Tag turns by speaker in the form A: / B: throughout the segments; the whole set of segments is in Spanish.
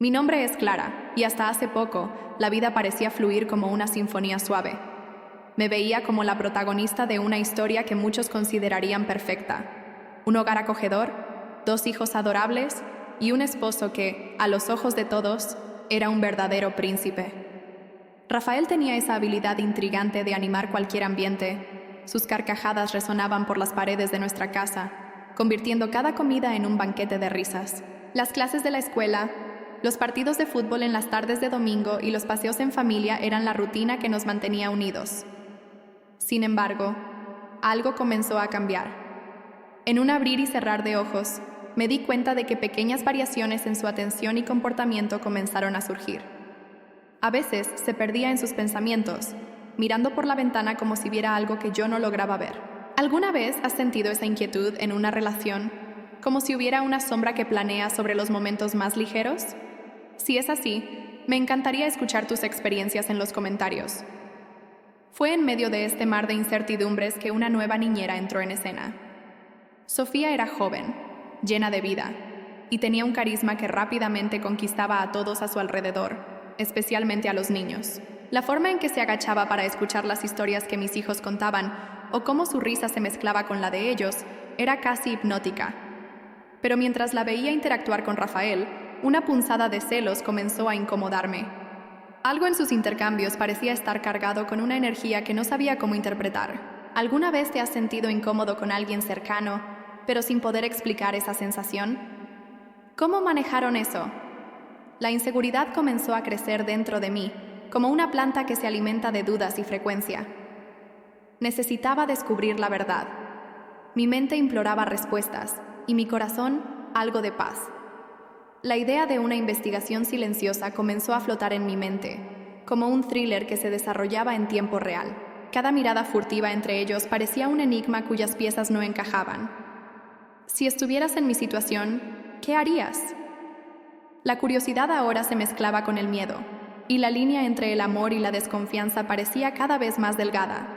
A: Mi nombre es Clara, y hasta hace poco, la vida parecía fluir como una sinfonía suave. Me veía como la protagonista de una historia que muchos considerarían perfecta. Un hogar acogedor, 2 hijos adorables y un esposo que, a los ojos de todos, era un verdadero príncipe. Rafael tenía esa habilidad intrigante de animar cualquier ambiente. Sus carcajadas resonaban por las paredes de nuestra casa, convirtiendo cada comida en un banquete de risas. Las clases de la escuela, los partidos de fútbol en las tardes de domingo y los paseos en familia eran la rutina que nos mantenía unidos. Sin embargo, algo comenzó a cambiar. En un abrir y cerrar de ojos, me di cuenta de que pequeñas variaciones en su atención y comportamiento comenzaron a surgir. A veces se perdía en sus pensamientos, mirando por la ventana como si viera algo que yo no lograba ver. ¿Alguna vez has sentido esa inquietud en una relación, como si hubiera una sombra que planea sobre los momentos más ligeros? Si es así, me encantaría escuchar tus experiencias en los comentarios. Fue en medio de este mar de incertidumbres que una nueva niñera entró en escena. Sofía era joven, llena de vida, y tenía un carisma que rápidamente conquistaba a todos a su alrededor, especialmente a los niños. La forma en que se agachaba para escuchar las historias que mis hijos contaban, o cómo su risa se mezclaba con la de ellos, era casi hipnótica. Pero mientras la veía interactuar con Rafael, una punzada de celos comenzó a incomodarme. Algo en sus intercambios parecía estar cargado con una energía que no sabía cómo interpretar. ¿Alguna vez te has sentido incómodo con alguien cercano, pero sin poder explicar esa sensación? ¿Cómo manejaron eso? La inseguridad comenzó a crecer dentro de mí, como una planta que se alimenta de dudas y frecuencia. Necesitaba descubrir la verdad. Mi mente imploraba respuestas, y mi corazón, algo de paz. La idea de una investigación silenciosa comenzó a flotar en mi mente, como un thriller que se desarrollaba en tiempo real. Cada mirada furtiva entre ellos parecía un enigma cuyas piezas no encajaban. Si estuvieras en mi situación, ¿qué harías? La curiosidad ahora se mezclaba con el miedo, y la línea entre el amor y la desconfianza parecía cada vez más delgada.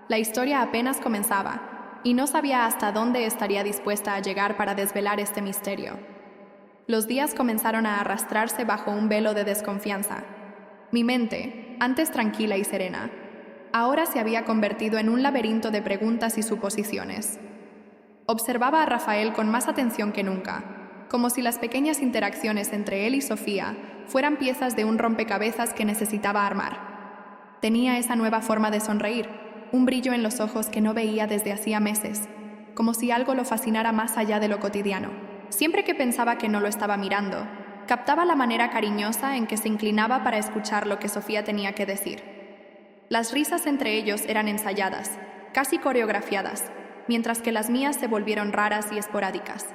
A: La historia apenas comenzaba, y no sabía hasta dónde estaría dispuesta a llegar para desvelar este misterio. Los días comenzaron a arrastrarse bajo un velo de desconfianza. Mi mente, antes tranquila y serena, ahora se había convertido en un laberinto de preguntas y suposiciones. Observaba a Rafael con más atención que nunca, como si las pequeñas interacciones entre él y Sofía fueran piezas de un rompecabezas que necesitaba armar. Tenía esa nueva forma de sonreír, un brillo en los ojos que no veía desde hacía meses, como si algo lo fascinara más allá de lo cotidiano. Siempre que pensaba que no lo estaba mirando, captaba la manera cariñosa en que se inclinaba para escuchar lo que Sofía tenía que decir. Las risas entre ellos eran ensayadas, casi coreografiadas, mientras que las mías se volvieron raras y esporádicas.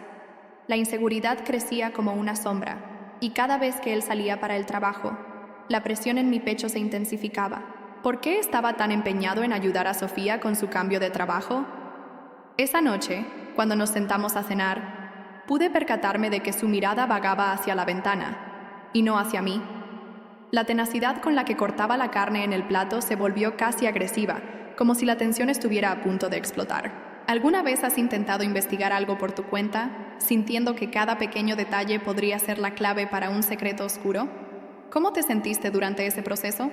A: La inseguridad crecía como una sombra, y cada vez que él salía para el trabajo, la presión en mi pecho se intensificaba. ¿Por qué estaba tan empeñado en ayudar a Sofía con su cambio de trabajo? Esa noche, cuando nos sentamos a cenar, pude percatarme de que su mirada vagaba hacia la ventana, y no hacia mí. La tenacidad con la que cortaba la carne en el plato se volvió casi agresiva, como si la tensión estuviera a punto de explotar. ¿Alguna vez has intentado investigar algo por tu cuenta, sintiendo que cada pequeño detalle podría ser la clave para un secreto oscuro? ¿Cómo te sentiste durante ese proceso?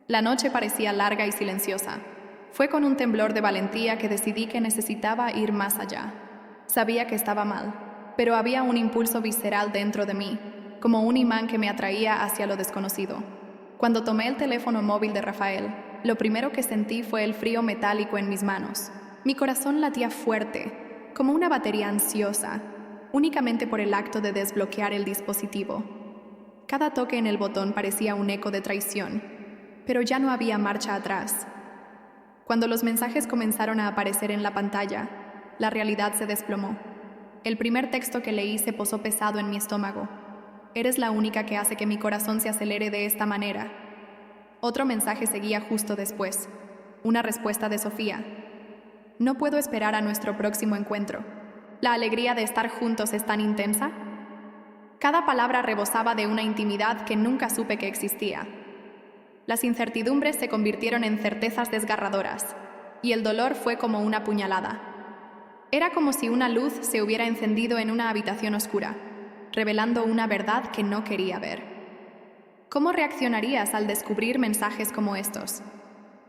A: La noche parecía larga y silenciosa. Fue con un temblor de valentía que decidí que necesitaba ir más allá. Sabía que estaba mal, pero había un impulso visceral dentro de mí, como un imán que me atraía hacia lo desconocido. Cuando tomé el teléfono móvil de Rafael, lo primero que sentí fue el frío metálico en mis manos. Mi corazón latía fuerte, como una batería ansiosa, únicamente por el acto de desbloquear el dispositivo. Cada toque en el botón parecía un eco de traición, pero ya no había marcha atrás. Cuando los mensajes comenzaron a aparecer en la pantalla, la realidad se desplomó. El primer texto que leí se posó pesado en mi estómago. Eres la única que hace que mi corazón se acelere de esta manera. Otro mensaje seguía justo después. Una respuesta de Sofía. No puedo esperar a nuestro próximo encuentro. ¿La alegría de estar juntos es tan intensa? Cada palabra rebosaba de una intimidad que nunca supe que existía. Las incertidumbres se convirtieron en certezas desgarradoras, y el dolor fue como una puñalada. Era como si una luz se hubiera encendido en una habitación oscura. revelando una verdad que no quería ver. ¿Cómo reaccionarías al descubrir mensajes como estos?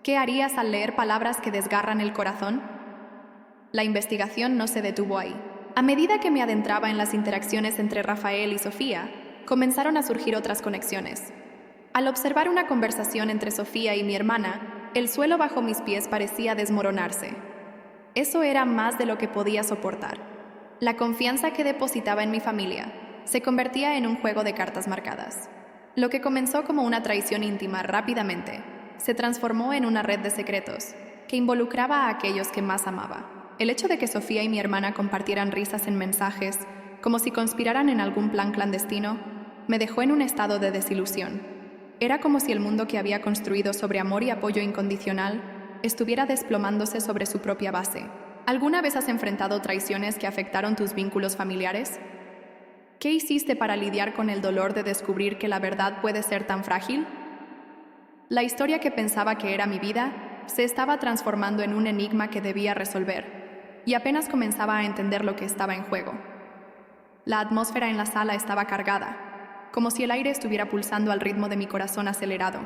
A: ¿Qué harías al leer palabras que desgarran el corazón? La investigación no se detuvo ahí. A medida que me adentraba en las interacciones entre Rafael y Sofía, comenzaron a surgir otras conexiones. Al observar una conversación entre Sofía y mi hermana, el suelo bajo mis pies parecía desmoronarse. Eso era más de lo que podía soportar. La confianza que depositaba en mi familia se convertía en un juego de cartas marcadas. Lo que comenzó como una traición íntima rápidamente se transformó en una red de secretos que involucraba a aquellos que más amaba. El hecho de que Sofía y mi hermana compartieran risas en mensajes, como si conspiraran en algún plan clandestino, me dejó en un estado de desilusión. Era como si el mundo que había construido sobre amor y apoyo incondicional estuviera desplomándose sobre su propia base. ¿Alguna vez has enfrentado traiciones que afectaron tus vínculos familiares? ¿Qué hiciste para lidiar con el dolor de descubrir que la verdad puede ser tan frágil? La historia que pensaba que era mi vida se estaba transformando en un enigma que debía resolver, y apenas comenzaba a entender lo que estaba en juego. La atmósfera en la sala estaba cargada, como si el aire estuviera pulsando al ritmo de mi corazón acelerado.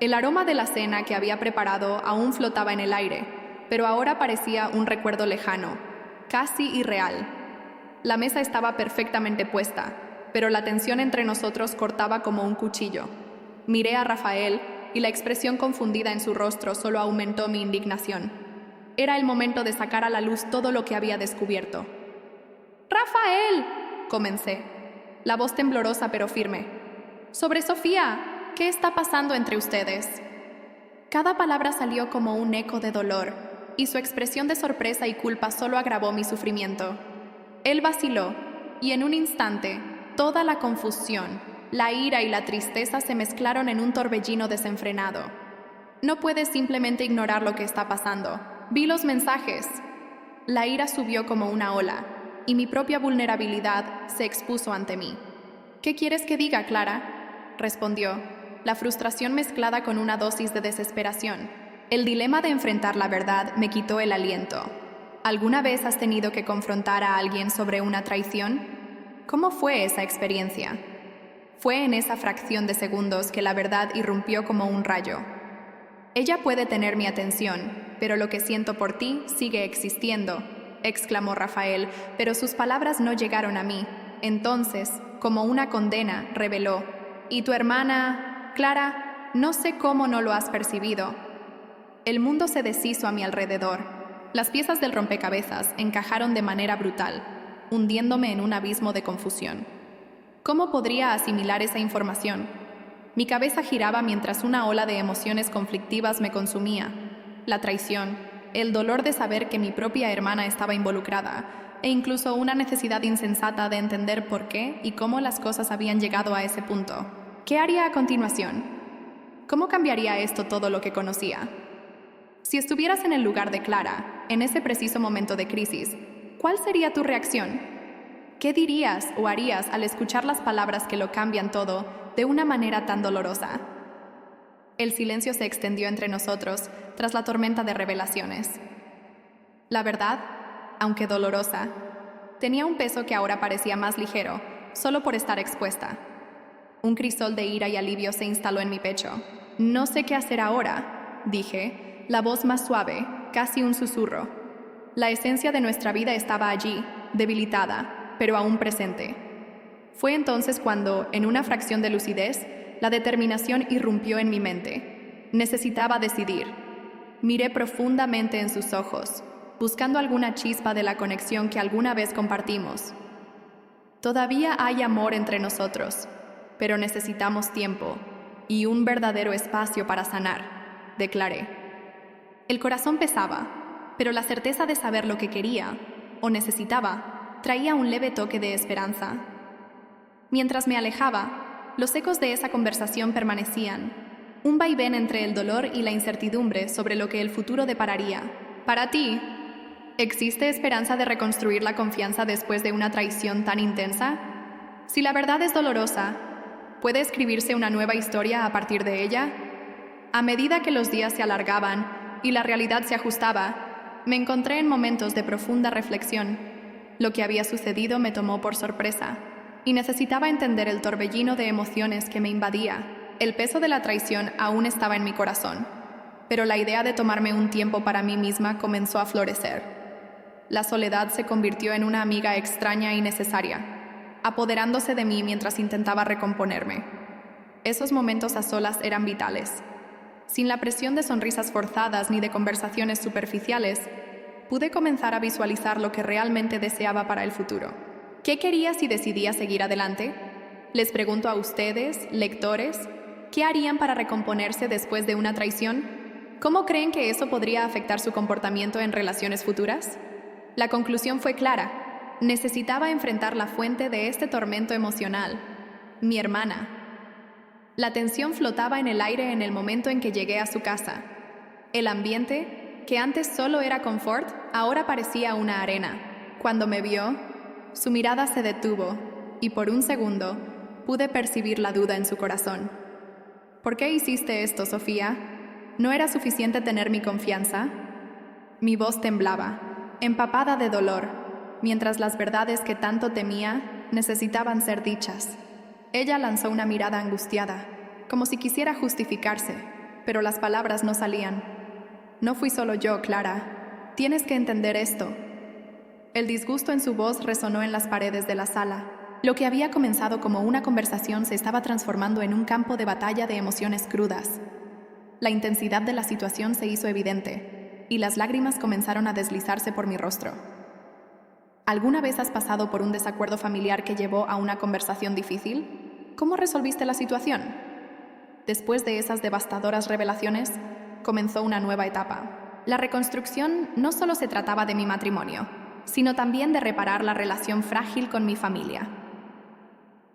A: El aroma de la cena que había preparado aún flotaba en el aire, pero ahora parecía un recuerdo lejano, casi irreal. La mesa estaba perfectamente puesta, pero la tensión entre nosotros cortaba como un cuchillo. Miré a Rafael y la expresión confundida en su rostro solo aumentó mi indignación. Era el momento de sacar a la luz todo lo que había descubierto. ¡Rafael!, comencé, la voz temblorosa pero firme. «Sobre Sofía, ¿qué está pasando entre ustedes?» Cada palabra salió como un eco de dolor, y su expresión de sorpresa y culpa solo agravó mi sufrimiento. Él vaciló, y en un instante, toda la confusión, la ira y la tristeza se mezclaron en un torbellino desenfrenado. No puedes simplemente ignorar lo que está pasando. Vi los mensajes. La ira subió como una ola, y mi propia vulnerabilidad se expuso ante mí. «¿Qué quieres que diga, Clara?», respondió, la frustración mezclada con una dosis de desesperación. El dilema de enfrentar la verdad me quitó el aliento. ¿Alguna vez has tenido que confrontar a alguien sobre una traición? ¿Cómo fue esa experiencia? Fue en esa fracción de segundos que la verdad irrumpió como un rayo. «Ella puede tener mi atención, pero lo que siento por ti sigue existiendo», exclamó Rafael, pero sus palabras no llegaron a mí. Entonces, como una condena, reveló: «¿Y tu hermana, Clara? No sé cómo no lo has percibido». El mundo se deshizo a mi alrededor. Las piezas del rompecabezas encajaron de manera brutal, hundiéndome en un abismo de confusión. ¿Cómo podría asimilar esa información? Mi cabeza giraba mientras una ola de emociones conflictivas me consumía. La traición, el dolor de saber que mi propia hermana estaba involucrada, e incluso una necesidad insensata de entender por qué y cómo las cosas habían llegado a ese punto. ¿Qué haría a continuación? ¿Cómo cambiaría esto todo lo que conocía? Si estuvieras en el lugar de Clara, en ese preciso momento de crisis, ¿cuál sería tu reacción? ¿Qué dirías o harías al escuchar las palabras que lo cambian todo de una manera tan dolorosa? El silencio se extendió entre nosotros tras la tormenta de revelaciones. La verdad, aunque dolorosa, tenía un peso que ahora parecía más ligero, solo por estar expuesta. Un crisol de ira y alivio se instaló en mi pecho. «No sé qué hacer ahora», dije, la voz más suave, casi un susurro. La esencia de nuestra vida estaba allí, debilitada, pero aún presente. Fue entonces cuando, en una fracción de lucidez, la determinación irrumpió en mi mente. Necesitaba decidir. Miré profundamente en sus ojos, buscando alguna chispa de la conexión que alguna vez compartimos. «Todavía hay amor entre nosotros, pero necesitamos tiempo y un verdadero espacio para sanar», declaré. El corazón pesaba, pero la certeza de saber lo que quería, o necesitaba, traía un leve toque de esperanza. Mientras me alejaba, los ecos de esa conversación permanecían, un vaivén entre el dolor y la incertidumbre sobre lo que el futuro depararía. Para ti, ¿existe esperanza de reconstruir la confianza después de una traición tan intensa? Si la verdad es dolorosa, ¿puede escribirse una nueva historia a partir de ella? A medida que los días se alargaban y la realidad se ajustaba, me encontré en momentos de profunda reflexión. Lo que había sucedido me tomó por sorpresa. y necesitaba entender el torbellino de emociones que me invadía. El peso de la traición aún estaba en mi corazón, pero la idea de tomarme un tiempo para mí misma comenzó a florecer. La soledad se convirtió en una amiga extraña y necesaria, apoderándose de mí mientras intentaba recomponerme. Esos momentos a solas eran vitales. Sin la presión de sonrisas forzadas ni de conversaciones superficiales, pude comenzar a visualizar lo que realmente deseaba para el futuro. ¿Qué quería si decidía seguir adelante? Les pregunto a ustedes, lectores, ¿qué harían para recomponerse después de una traición? ¿Cómo creen que eso podría afectar su comportamiento en relaciones futuras? La conclusión fue clara. Necesitaba enfrentar la fuente de este tormento emocional, mi hermana. La tensión flotaba en el aire en el momento en que llegué a su casa. El ambiente, que antes solo era confort, ahora parecía una arena. Cuando me vio, su mirada se detuvo y por un segundo pude percibir la duda en su corazón. ¿Por qué hiciste esto, Sofía? ¿No era suficiente tener mi confianza? Mi voz temblaba, empapada de dolor, mientras las verdades que tanto temía necesitaban ser dichas. Ella lanzó una mirada angustiada, como si quisiera justificarse, pero las palabras no salían. No fui solo yo, Clara. Tienes que entender esto. El disgusto en su voz resonó en las paredes de la sala. Lo que había comenzado como una conversación se estaba transformando en un campo de batalla de emociones crudas. La intensidad de la situación se hizo evidente, y las lágrimas comenzaron a deslizarse por mi rostro. ¿Alguna vez has pasado por un desacuerdo familiar que llevó a una conversación difícil? ¿Cómo resolviste la situación? Después de esas devastadoras revelaciones, comenzó una nueva etapa. La reconstrucción no solo se trataba de mi matrimonio, sino también de reparar la relación frágil con mi familia.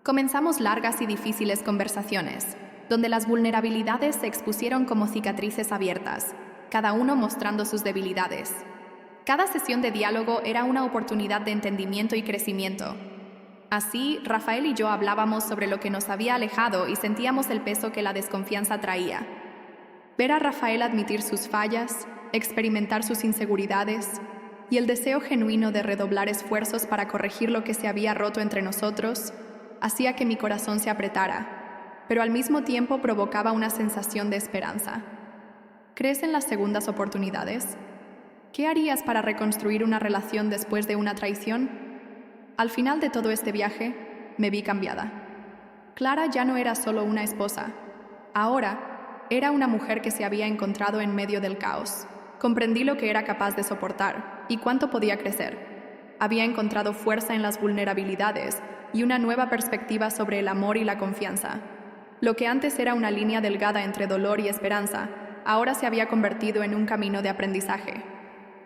A: Comenzamos largas y difíciles conversaciones, donde las vulnerabilidades se expusieron como cicatrices abiertas, cada uno mostrando sus debilidades. Cada sesión de diálogo era una oportunidad de entendimiento y crecimiento. Así, Rafael y yo hablábamos sobre lo que nos había alejado y sentíamos el peso que la desconfianza traía. Ver a Rafael admitir sus fallas, experimentar sus inseguridades y el deseo genuino de redoblar esfuerzos para corregir lo que se había roto entre nosotros, hacía que mi corazón se apretara, pero al mismo tiempo provocaba una sensación de esperanza. ¿Crees en las segundas oportunidades? ¿Qué harías para reconstruir una relación después de una traición? Al final de todo este viaje, me vi cambiada. Clara ya no era solo una esposa. Ahora, era una mujer que se había encontrado en medio del caos. Comprendí lo que era capaz de soportar y cuánto podía crecer. Había encontrado fuerza en las vulnerabilidades y una nueva perspectiva sobre el amor y la confianza. Lo que antes era una línea delgada entre dolor y esperanza, ahora se había convertido en un camino de aprendizaje.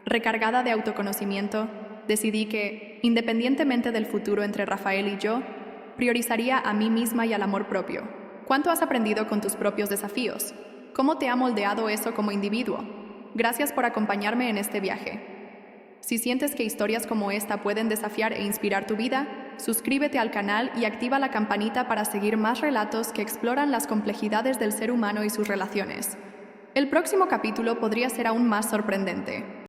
A: Recargada de autoconocimiento, decidí que, independientemente del futuro entre Rafael y yo, priorizaría a mí misma y al amor propio. ¿Cuánto has aprendido con tus propios desafíos? ¿Cómo te ha moldeado eso como individuo? Gracias por acompañarme en este viaje. Si sientes que historias como esta pueden desafiar e inspirar tu vida, suscríbete al canal y activa la campanita para seguir más relatos que exploran las complejidades del ser humano y sus relaciones. El próximo capítulo podría ser aún más sorprendente.